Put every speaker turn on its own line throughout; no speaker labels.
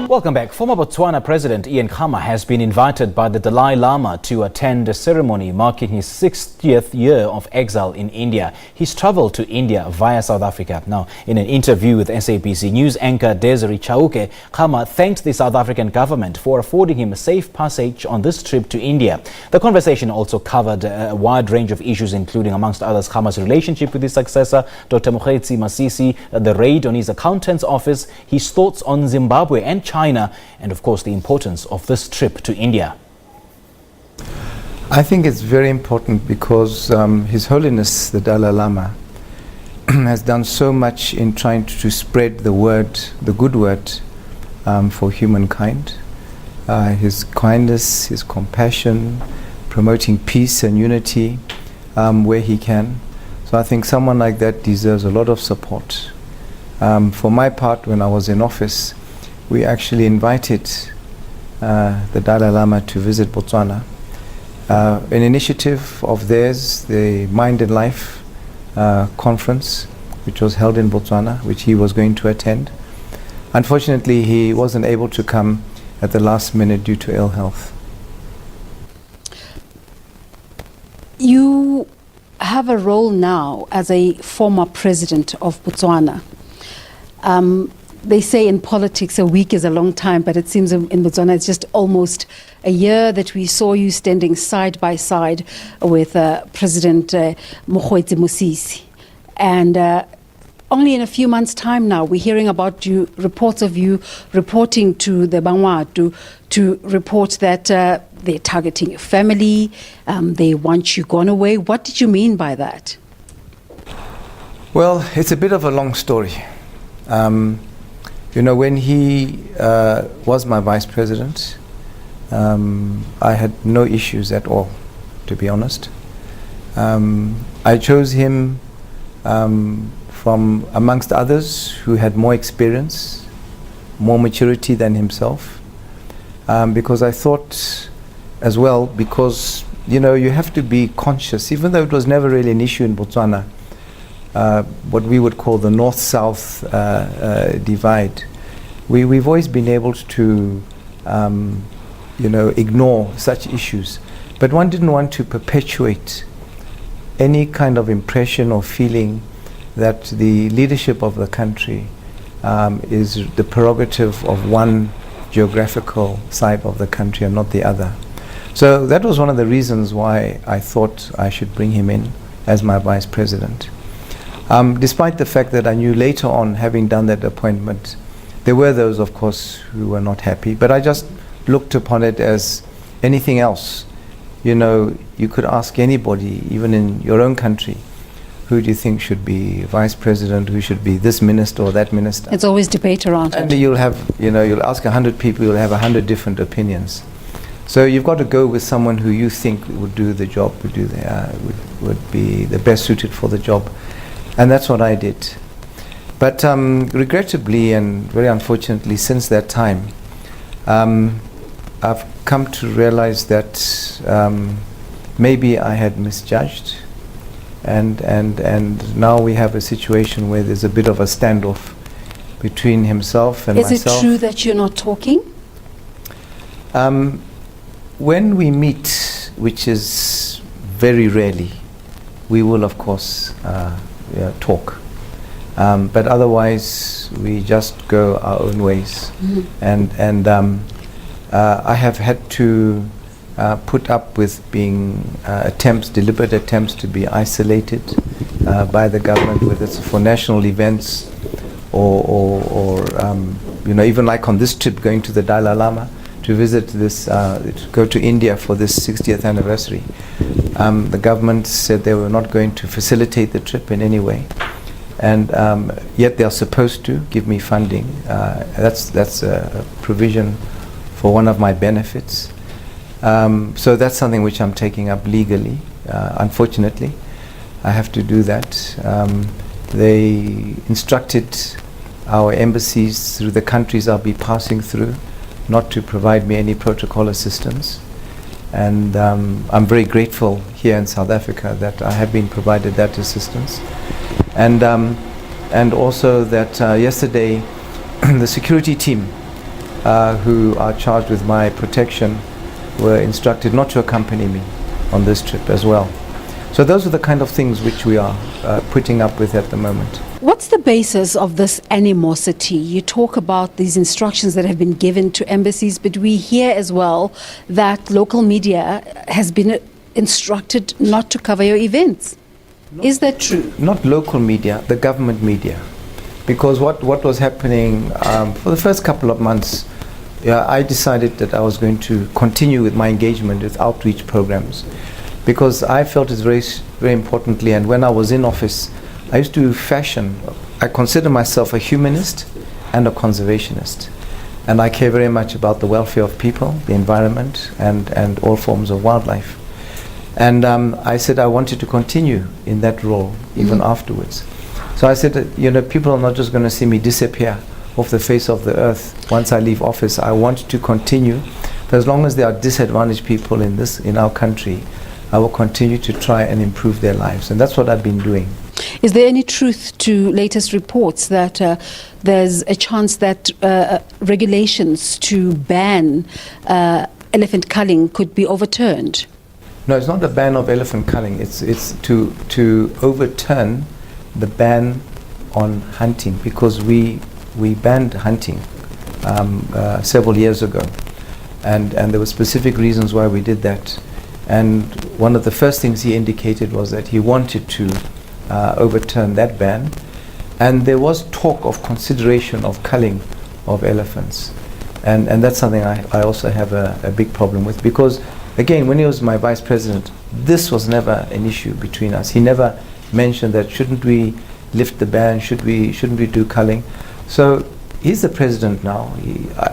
Welcome back. Former Botswana President Seretse Khama has been invited by the Dalai Lama to attend a ceremony marking his 60th year of exile in India. He's travelled to India via South Africa. Now, in an interview with SABC News anchor Seretse Khama, Khama thanked the South African government for affording him a safe passage on this trip to India. The conversation also covered a wide range of issues, including, amongst others, Khama's relationship with his successor, Dr. Seretse Masisi, the raid on his accountant's office, his thoughts on Zimbabwe and China, and of course the importance of this trip to India.
I think it's very important because His Holiness the Dalai Lama has done so much in trying to spread the word, the good word for humankind. His kindness, his compassion, promoting peace and unity where he can. So I think someone like that deserves a lot of support. For my part, when I was in office, we actually invited the Dalai Lama to visit Botswana. An initiative of theirs, the Mind and Life conference, which was held in Botswana, which he was going to attend. Unfortunately, he wasn't able to come at the last minute due to ill health.
You have a role now as a former president of Botswana. They say in politics a week is a long time, but it seems in Botswana it's just almost a year that we saw you standing side by side with President Seretse Masisi. And only in a few months' time now, we're hearing about you, reports of you reporting to the Bangwa to report that they're targeting your family, they want you gone away. What did you mean by that?
Well, it's a bit of a long story. You know, when he was my vice president, I had no issues at all, to be honest. I chose him from amongst others who had more experience, more maturity than himself, because I thought as well, because, you know, you have to be conscious, even though it was never really an issue in Botswana, what we would call the north-south divide. We've always been able to, you know, ignore such issues. But one didn't want to perpetuate any kind of impression or feeling that the leadership of the country is the prerogative of one geographical side of the country and not the other. So that was one of the reasons why I thought I should bring him in as my vice president. Despite the fact that I knew later on, having done that appointment, there were those, of course, who were not happy. But I just looked upon it as anything else. You know, you could ask anybody, even in your own country, who do you think should be vice president, who should be this minister or that minister?
It's always debate around it.
And you'll have, you know, you'll ask 100 people, you'll have 100 different opinions. So you've got to go with someone who you think would do the job, would be the best suited for the job. And that's what I did. But regrettably and very unfortunately, since that time, I've come to realize that maybe I had misjudged. And now we have a situation where there's a bit of a standoff between himself and myself.
Is it true that you're not talking?
When we meet, which is very rarely, we will of course talk. But otherwise, we just go our own ways. Mm-hmm. I have had to put up with being deliberate attempts to be isolated by the government, whether it's for national events or you know, even like on this trip, going to the Dalai Lama to visit this, to go to India for this 60th anniversary. The government said they were not going to facilitate the trip in any way. And yet they are supposed to give me funding. That's a provision for one of my benefits. So that's something which I'm taking up legally. Unfortunately, I have to do that. They instructed our embassies through the countries I'll be passing through not to provide me any protocol assistance. And I'm very grateful here in South Africa that I have been provided that assistance. And also that yesterday the security team who are charged with my protection were instructed not to accompany me on this trip as well. So those are the kind of things which we are putting up with at the moment.
What's the basis of this animosity? You talk about these instructions that have been given to embassies, but we hear as well that local media has been instructed not to cover your events. Is that true?
Not local media, the government media. Because what was happening for the first couple of months, I decided that I was going to continue with my engagement with outreach programs, because I felt it's very importantly, and when I was in office, I used to I consider myself a humanist and a conservationist. And I care very much about the welfare of people, the environment, and all forms of wildlife. And I said I wanted to continue in that role even afterwards. So I said, people are not just going to see me disappear off the face of the earth once I leave office. I want to continue. For as long as there are disadvantaged people in our country, I will continue to try and improve their lives. And that's what I've been doing.
Is there any truth to latest reports that there's a chance that regulations to ban elephant culling could be overturned?
No, it's not a ban of elephant culling. It's to overturn the ban on hunting, because we banned hunting several years ago, and there were specific reasons why we did that. And one of the first things he indicated was that he wanted to overturn that ban, and there was talk of consideration of culling of elephants, and that's something I also have a big problem with, because again, when he was my vice president, this was never an issue between us. He never mentioned that shouldn't we lift the ban, shouldn't we do culling. So he's the president now.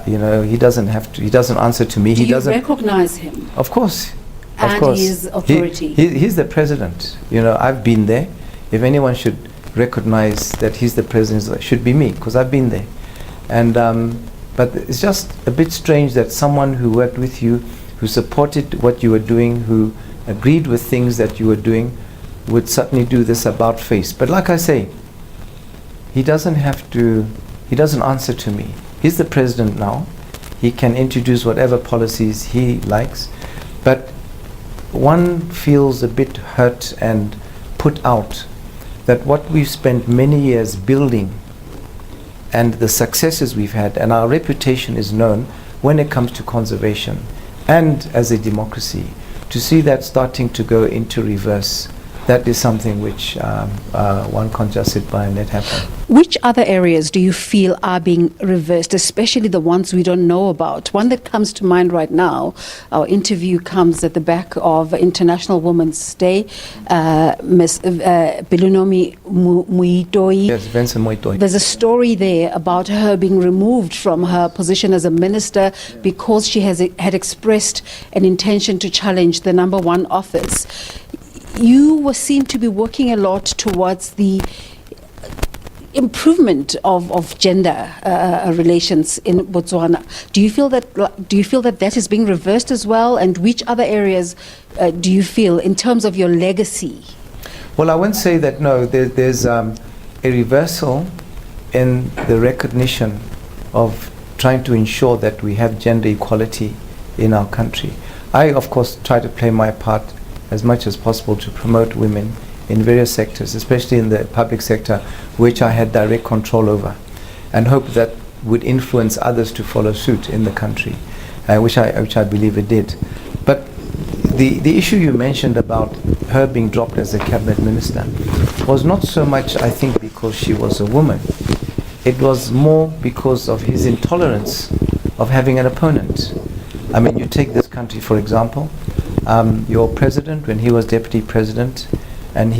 He doesn't have to. He doesn't answer to me.
Do
he doesn't
recognize him?
Of course.
And his authority.
He's the president. I've been there. If anyone should recognize that he's the president, it should be me, because I've been there. And but it's just a bit strange that someone who worked with you, who supported what you were doing, who agreed with things that you were doing, would suddenly do this about face. But like I say, he doesn't answer to me. He's the president now. He can introduce whatever policies he likes. But one feels a bit hurt and put out that what we've spent many years building, and the successes we've had, and our reputation is known when it comes to conservation and as a democracy, to see that starting to go into reverse, that is something which one can't just sit by and let happen.
Which other areas do you feel are being reversed, especially the ones we don't know about? One that comes to mind right now, our interview comes at the back of International Women's Day. Ms. Belunomi Muitoi.
Yes, Vincent Muitoi.
There's a story there about her being removed from her position as a minister because she had expressed an intention to challenge the #1 office. You were seen to be working a lot towards the improvement of gender relations in Botswana. Do you feel that that is being reversed as well? And which other areas do you feel in terms of your legacy?
Well, I won't say that. No, there's a reversal in the recognition of trying to ensure that we have gender equality in our country. I, of course, try to play my part as much as possible to promote women in various sectors, especially in the public sector, which I had direct control over, and hope that would influence others to follow suit in the country, which I believe it did. But the issue you mentioned about her being dropped as a cabinet minister was not so much, I think, because she was a woman. It was more because of his intolerance of having an opponent. I mean, you take this country, for example, your president, when he was deputy president, and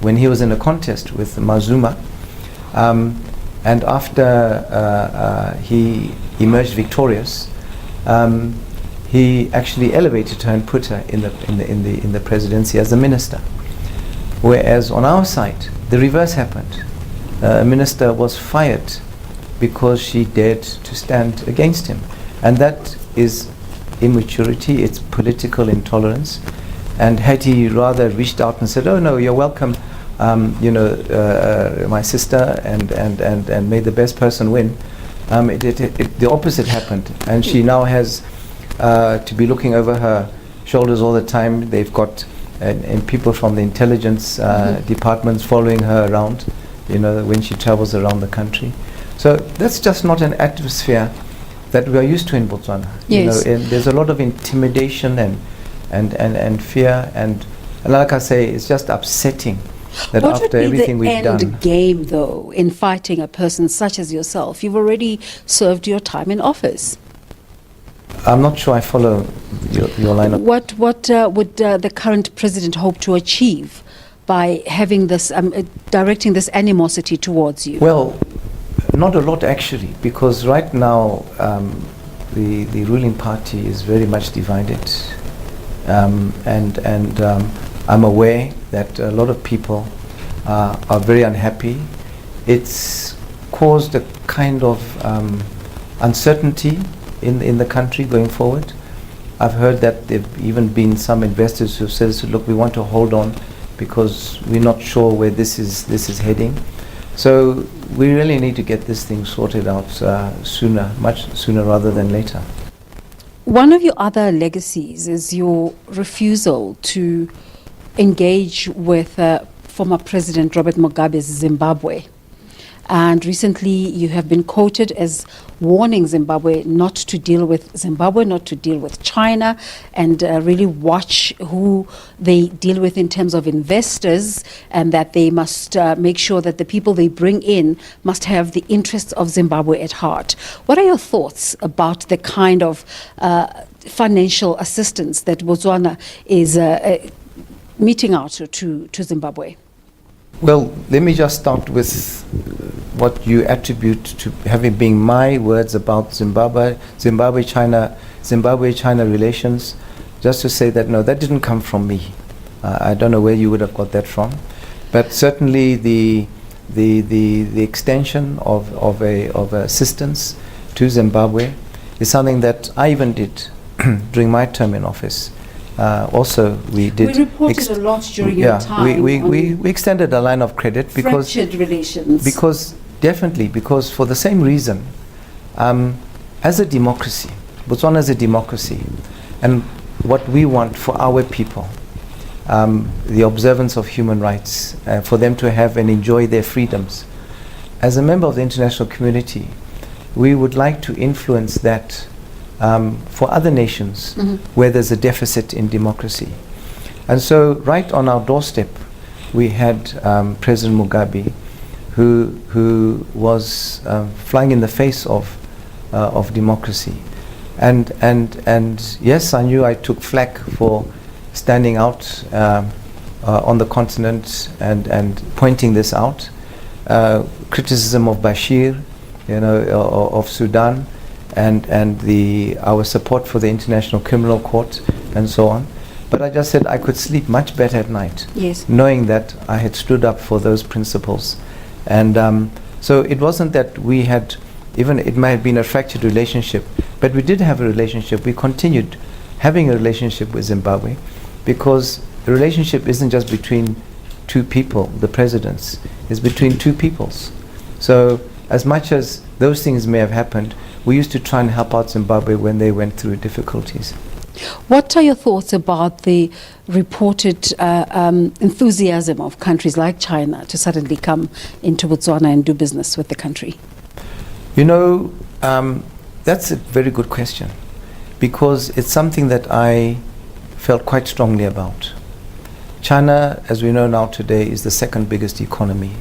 when he was in a contest with Mazuma, and after he emerged victorious, he actually elevated her and put her in the presidency as a minister. Whereas on our side, the reverse happened. A minister was fired because she dared to stand against him, and that is immaturity. It's political intolerance. And had he rather reached out and said, "Oh no, you're welcome, my sister," and made the best person win, the opposite happened, and she now has to be looking over her shoulders all the time. They've got and people from the intelligence departments following her around, you know, when she travels around the country. So that's just not an atmosphere that we are used to in Botswana.
Yes.
You know, and there's a lot of intimidation and fear, and like I say, it's just upsetting that
What
after
would be
everything
the
we've
end
done.
game, though, in fighting a person such as yourself? You've already served your time in office.
I'm not sure I follow your line of.
What would the current president hope to achieve by having this, directing this animosity towards you?
Well, not a lot actually, because right now the ruling party is very much divided, and I'm aware that a lot of people are very unhappy. It's caused a kind of uncertainty in the country going forward. I've heard that there have even been some investors who said, look, we want to hold on because we're not sure where this is heading. So we really need to get this thing sorted out sooner, much sooner rather than later.
One of your other legacies is your refusal to engage with former President Robert Mugabe's Zimbabwe. And recently you have been quoted as warning Zimbabwe not to deal with China, and really watch who they deal with in terms of investors, and that they must make sure that the people they bring in must have the interests of Zimbabwe at heart. What are your thoughts about the kind of financial assistance that Botswana is meting out to Zimbabwe?
Well, let me just start with what you attribute to having been my words about Zimbabwe-China relations. Just to say that, no, that didn't come from me. I don't know where you would have got that from. But certainly the extension of assistance to Zimbabwe is something that I even did during my term in office. Also, we did.
We reported a lot during your time.
We extended a line of credit because
fractured relations.
Because for the same reason, as a democracy, Botswana is a democracy, and what we want for our people, the observance of human rights, for them to have and enjoy their freedoms. As a member of the international community, we would like to influence that. For other nations where there's a deficit in democracy. And so right on our doorstep we had President Mugabe, who was flying in the face of democracy. And yes, I knew I took flack for standing out on the continent and pointing this out. Criticism of Bashir, you know, of Sudan, and our support for the International Criminal Court and so on. But I just said I could sleep much better at night,
yes,
knowing that I had stood up for those principles. And so it wasn't that we had, even it might have been a fractured relationship, but we did have a relationship. We continued having a relationship with Zimbabwe, because the relationship isn't just between two people, the presidents, it's between two peoples. So as much as those things may have happened, we used to try and help out Zimbabwe when they went through difficulties.
What are your thoughts about the reported enthusiasm of countries like China to suddenly come into Botswana and do business with the country?
You know, that's a very good question, because it's something that I felt quite strongly about. China, as we know now today, is the second biggest economy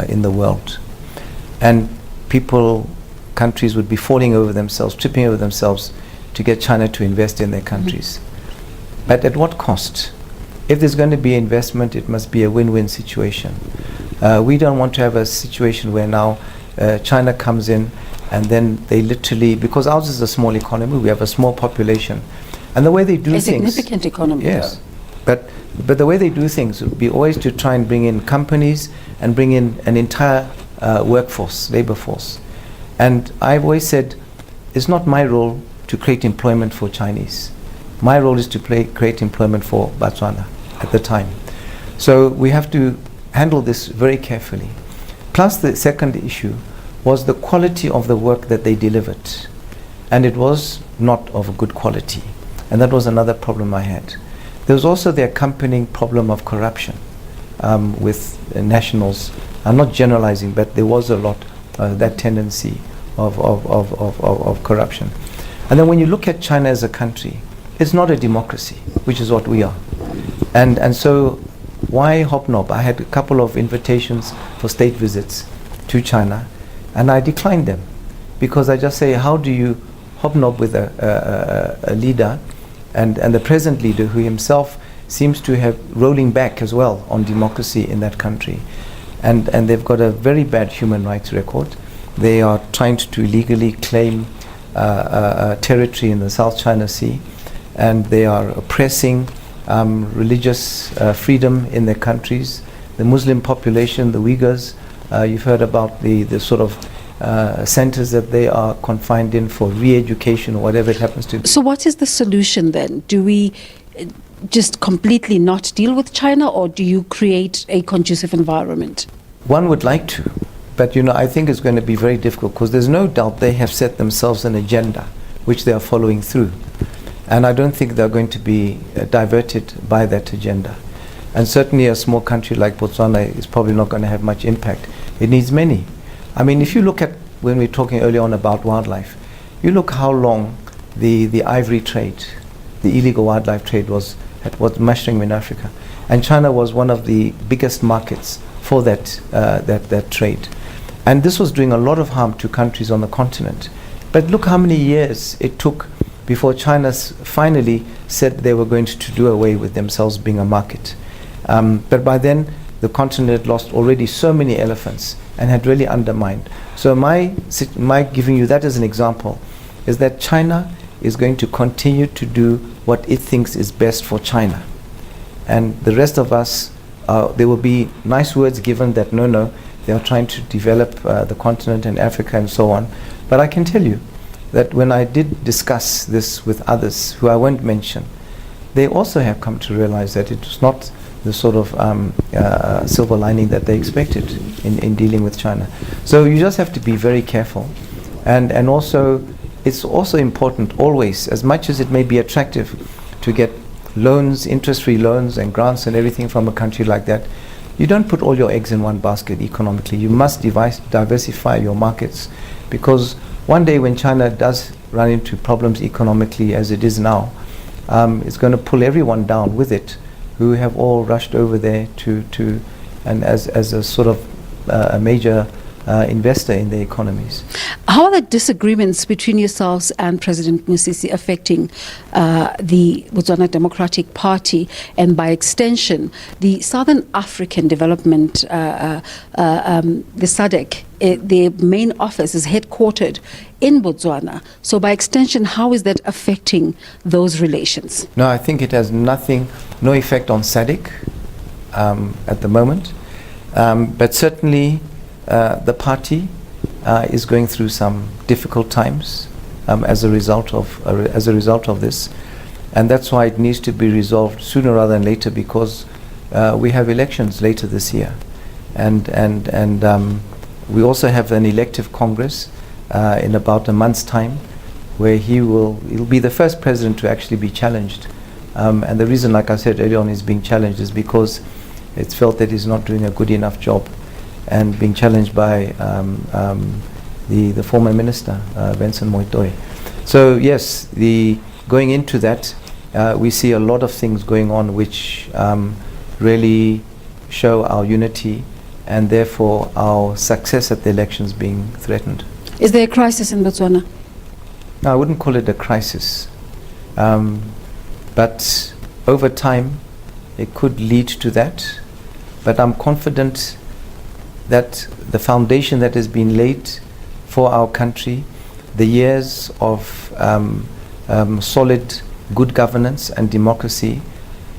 in the world. And countries would be falling over themselves, tripping over themselves to get China to invest in their countries. But at what cost? If there's going to be investment, it must be a win-win situation. We don't want to have a situation where now China comes in and then they literally, because ours is a small economy, we have a small population, and the way they do things...
A significant economy.
Yes. But the way they do things would be always to try and bring in companies and bring in an entire workforce, labor force. And I've always said, it's not my role to create employment for Chinese. My role is to create employment for Botswana at the time. So we have to handle this very carefully. Plus the second issue was the quality of the work that they delivered. And it was not of a good quality. And that was another problem I had. There was also the accompanying problem of corruption with nationals. I'm not generalizing, but there was a lot that tendency of corruption. And then when you look at China as a country, it's not a democracy, which is what we are. And so why hobnob? I had a couple of invitations for state visits to China, and I declined them because I just say, how do you hobnob with a leader and the present leader who himself seems to have rolling back as well on democracy in that country, and they've got a very bad human rights record. They are trying to illegally claim territory in the South China Sea, and they are oppressing religious freedom in their countries. The Muslim population, the Uyghurs, you've heard about the sort of centers that they are confined in for re-education or whatever it happens to be.
So what is the solution then? Do we just completely not deal with China, or do you create a conducive environment?
One would like to, but I think it's going to be very difficult because there's no doubt they have set themselves an agenda which they are following through. And I don't think they're going to be diverted by that agenda. And certainly a small country like Botswana is probably not going to have much impact. It needs many. I mean, if you look at, when we were talking earlier on about wildlife, you look how long the ivory trade, the illegal wildlife trade was mushrooming in Africa. And China was one of the biggest markets for that trade. And this was doing a lot of harm to countries on the continent. But look how many years it took before China finally said they were going to do away with themselves being a market. But by then, the continent had lost already so many elephants and had really undermined. So my giving you that as an example is that China is going to continue to do what it thinks is best for China. And the rest of us, there will be nice words given that no, they are trying to develop the continent and Africa and so on. But I can tell you that when I did discuss this with others who I won't mention, they also have come to realize that it was not the sort of silver lining that they expected in dealing with China. So you just have to be very careful. And also, it's also important always, as much as it may be attractive to get loans, interest-free loans and grants and everything from a country like that, you don't put all your eggs in one basket economically. You must diversify your markets, because one day when China does run into problems economically as it is now, it's going to pull everyone down with it who have all rushed over there and as a sort of a major investor in their economies.
How are the disagreements between yourselves and President Musisi affecting the Botswana Democratic Party, and by extension the Southern African Development, the SADC? Their main office is headquartered in Botswana. So by extension, how is that affecting those relations?
No, I think it has no effect on SADC at the moment. But certainly the party is going through some difficult times as a result of this. And that's why it needs to be resolved sooner rather than later, because we have elections later this year. And we also have an elective Congress in about a month's time, where he'll be the first president to actually be challenged. And the reason, like I said earlier on, he's being challenged is because it's felt that he's not doing a good enough job, and being challenged by the former minister, Vincent Moitoi. So yes, going into that, we see a lot of things going on which really show our unity, and therefore our success at the elections being threatened.
Is there a crisis in Botswana?
No, I wouldn't call it a crisis. But over time, it could lead to that. But I'm confident that the foundation that has been laid for our country, the years of solid good governance and democracy,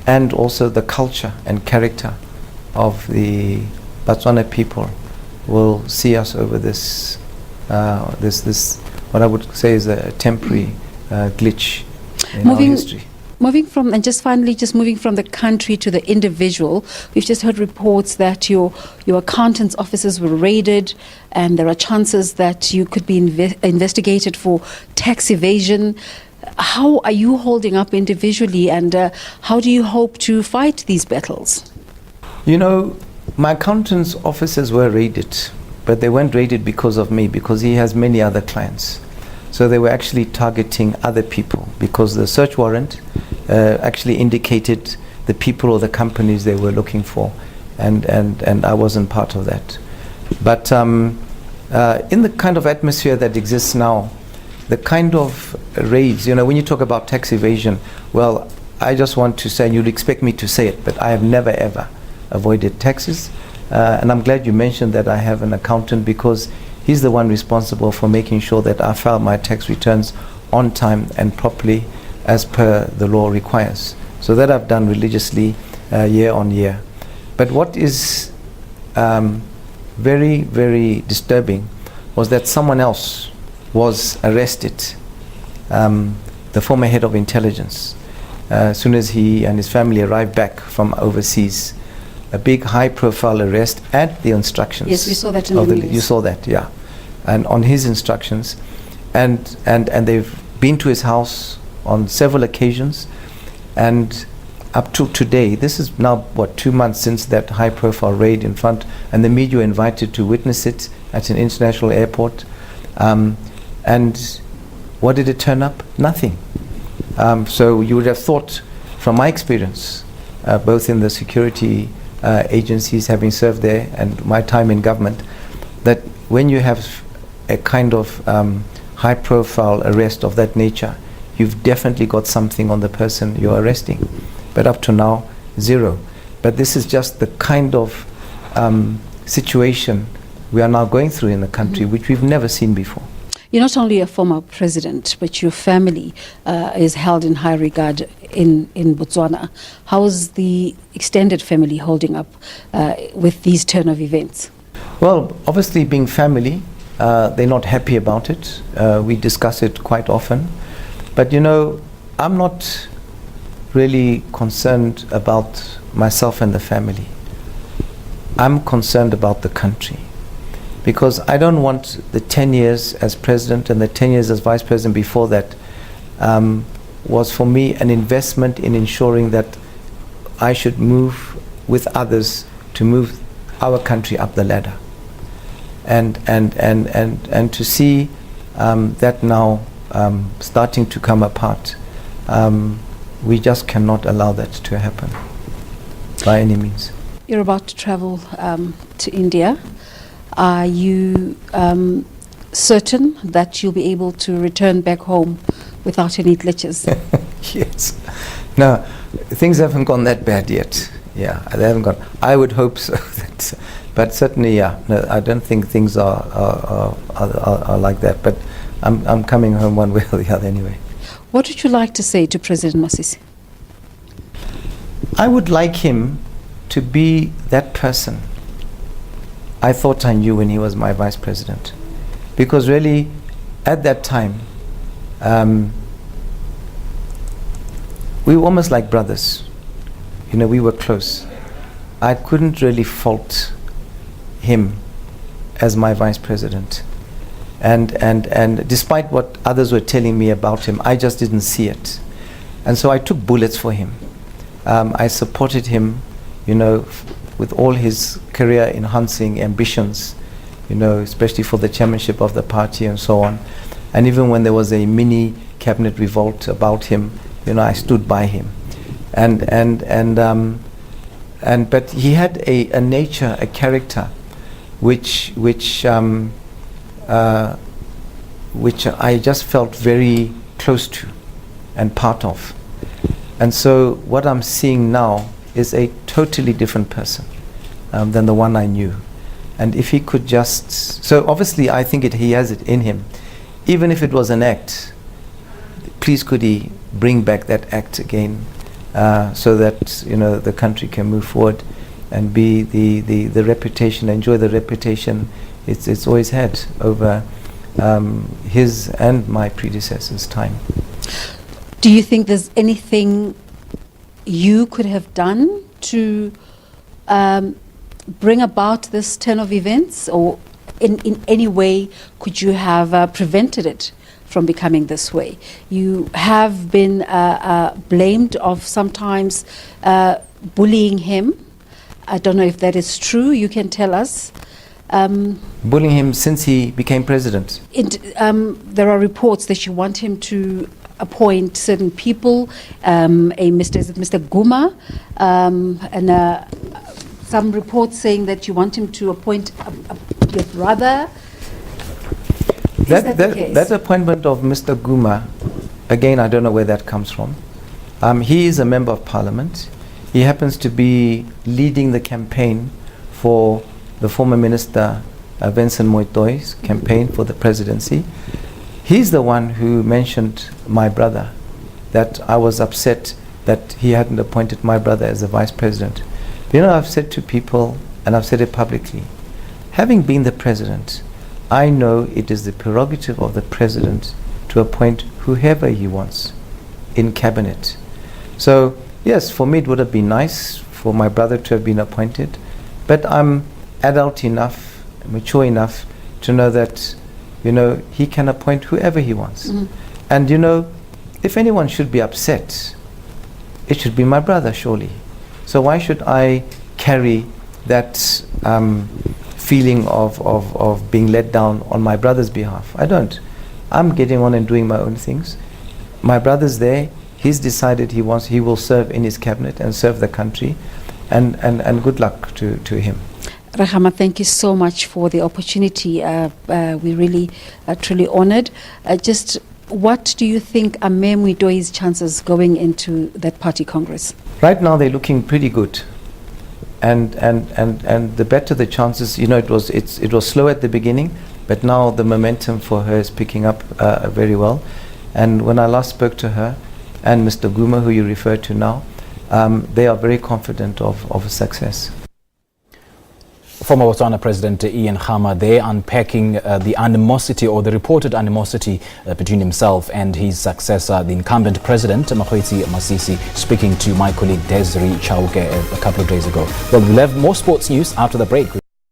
and also the culture and character of the Botswana people, will see us over this what I would say is a temporary glitch in our history.
Moving from, and just finally, just moving from the country to the individual, we've just heard reports that your accountant's offices were raided, and there are chances that you could be investigated for tax evasion. How are you holding up individually, and how do you hope to fight these battles?
You know, my accountant's offices were raided, but they weren't raided because of me, because he has many other clients. So they were actually targeting other people, because the search warrant actually indicated the people or the companies they were looking for, and I wasn't part of that. But in the kind of atmosphere that exists now, the kind of raids, you know, when you talk about tax evasion, well, I just want to say, and you'd expect me to say it, but I have never ever avoided taxes. And I'm glad you mentioned that I have an accountant, because he's the one responsible for making sure that I file my tax returns on time and properly as per the law requires. So that I've done religiously year on year. But what is very, very disturbing was that someone else was arrested, the former head of intelligence, as soon as he and his family arrived back from overseas. A big high-profile arrest at the instructions.
Yes, we saw that in the news.
You saw that, yeah. And on his instructions. And they've been to his house on several occasions. And up to today, this is now, what, 2 months since that high-profile raid in front, and the media were invited to witness it at an international airport. And what did it turn up? Nothing. So you would have thought, from my experience, both in the security agencies, having served there, and my time in government, that when you have a kind of high-profile arrest of that nature, you've definitely got something on the person you're arresting. But up to now, zero. But this is just the kind of situation we are now going through in the country, which we've never seen before.
You're not only a former president, but your family is held in high regard in Botswana. How is the extended family holding up with these turn of events?
Well, obviously being family, they're not happy about it. We discuss it quite often. But you know, I'm not really concerned about myself and the family. I'm concerned about the country. Because I don't want the 10 years as president and the 10 years as vice president before that was for me an investment in ensuring that I should move with others to move our country up the ladder. And to see that now starting to come apart, we just cannot allow that to happen by any means.
You're about to travel to India. Are you certain that you'll be able to return back home without any glitches?
Yes. No, things haven't gone that bad yet. Yeah, they haven't gone. I would hope so. But certainly, yeah. No, I don't think things are like that. But I'm coming home one way or the other anyway.
What would you like to say to President Masisi?
I would like him to be that person I thought I knew when he was my vice president. Because really, at that time, we were almost like brothers. You know, we were close. I couldn't really fault him as my vice president. And despite what others were telling me about him, I just didn't see it. And so I took bullets for him. I supported him, you know, with all his career-enhancing ambitions, you know, especially for the chairmanship of the party and so on. And even when there was a mini cabinet revolt about him, you know, I stood by him. But he had a nature, a character, which I just felt very close to and part of. And so what I'm seeing now is a totally different person than the one I knew. And if he could just, so obviously I think he has it in him. Even if it was an act, please could he bring back that act again, so that, you know, the country can move forward and be the reputation, enjoy the reputation it's always had over his and my predecessor's time.
Do you think there's anything you could have done to bring about this turn of events, or in any way could you have prevented it from becoming this way? You have been blamed of sometimes bullying him. I don't know if that is true. You can tell us.
Bullying him since he became president.
There are reports that you want him to appoint certain people, Mr. Khama, and some reports saying that you want him to appoint your brother.
That appointment of Mr. Khama, again, I don't know where that comes from. He is a member of parliament. He happens to be leading the campaign for the former minister Vincent Moitoi's campaign for the presidency. He's the one who mentioned my brother, that I was upset that he hadn't appointed my brother as the vice president. You know, I've said to people, and I've said it publicly, having been the president, I know it is the prerogative of the president to appoint whoever he wants in cabinet. So, yes, for me it would have been nice for my brother to have been appointed, but I'm adult enough, mature enough to know that, you know, he can appoint whoever he wants. And, you know, if anyone should be upset, it should be my brother, surely. So why should I carry that feeling of being let down on my brother's behalf? I don't. I'm getting on and doing my own things. My brother's there. He's decided he will serve in his cabinet and serve the country, and good luck to him.
Khama, thank you so much for the opportunity. We really are truly honored. Just what do you think are Mem Moitoi's chances going into that party congress?
Right now they're looking pretty good. And the better the chances, you know, it was slow at the beginning, but now the momentum for her is picking up very well. And when I last spoke to her and Mr. Khama, who you refer to now, they are very confident of success.
Former Botswana President Ian Khama there unpacking the animosity, or the reported animosity between himself and his successor, the incumbent president, Seretse Khama, speaking to my colleague Desiree Chauke a couple of days ago. Well, we'll have more sports news after the break.